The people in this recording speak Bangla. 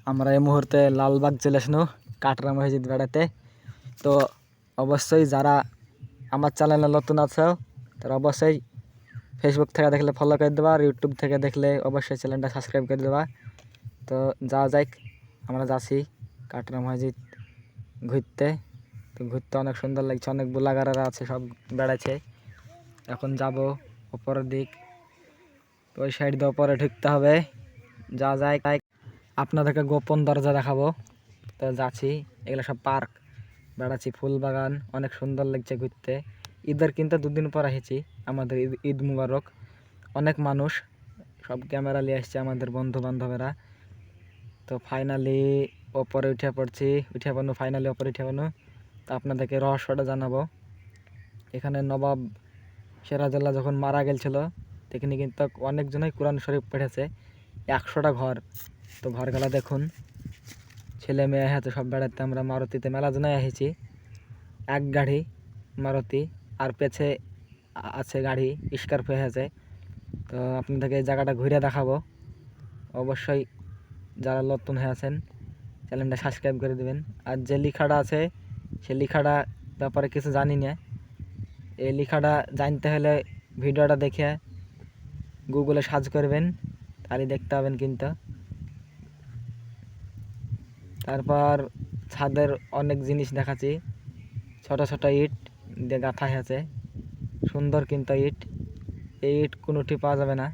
আমরা এই মুহূর্তে লালবাগ চলে আসনু কাটরা মসজিদ বেড়াতে। তো অবশ্যই যারা আমার চ্যানেলে নতুন আছে তারা অবশ্যই ফেসবুক থেকে দেখলে ফলো করে দেবা, আর ইউটিউব থেকে দেখলে অবশ্যই চ্যানেলটা সাবস্ক্রাইব করে দেবা। তো যাওয়া যাক, আমরা যাচ্ছি কাটরা মসজিদ ঘুরতে। তো ঘুরতে অনেক সুন্দর লাগছে, অনেক ব্লগাররা আছে, সব বেড়াচ্ছে। এখন যাব উপরের দিক, তো ওই সাইড দিয়ে উপরে ঢুকতে হবে। যা যায় আপনাদেরকে গোপন দরজা দেখাবো। তো যাচ্ছি, এগুলো সব পার্ক বেড়াচ্ছি, ফুল বাগান, অনেক সুন্দর লাগছে ঘুরতে। ঈদের কিন্তু দুদিন পর এসেছি, আমাদের ঈদ মুবারক। অনেক মানুষ, সব ক্যামেরা নিয়ে আসছে আমাদের বন্ধু বান্ধবেরা। তো ফাইনালি ওপরে উঠে পড়ছি, ফাইনালি ওপরে উঠে পানো। তো আপনাদেরকে রহস্যটা জানাবো। এখানে নবাব সিরাজউদ্দৌলা যখন মারা গেছিল, সেখানে কিন্তু অনেকজনই কোরআন শরীফ পড়েছে, 100টা ঘর। তো ঘরগুলা দেখুন, ছেলে মেয়ে হাতে সব বেড়াতে। আমরা মারুতিতে মেলা জনায় এসেছি, এক গাড়ি মারুতি, আর পেছে আছে গাড়ি স্করপিও আছে। তো আপনাদেরকে এই জায়গাটা ঘুরে দেখাবো। অবশ্যই যারা নতুন হয়ে আছেন চ্যানেলটা সাবস্ক্রাইব করে দেবেন। আর যে লেখাটা আছে সে লেখাটা ব্যাপারে কিছু জানি না, এই লেখাটা জানতে হলে ভিডিওটা দেখে গুগলে সার্চ করবেন, তাহলে দেখতে পাবেন কিন্তু। তারপর ছাদের অনেক জিনিস দেখাচ্ছি, ছোট ছোট ইট দিয়ে গাঁথা আছে, সুন্দর কিন্তু ইট। এই ইট কোনোটি পাওয়া যাবে না,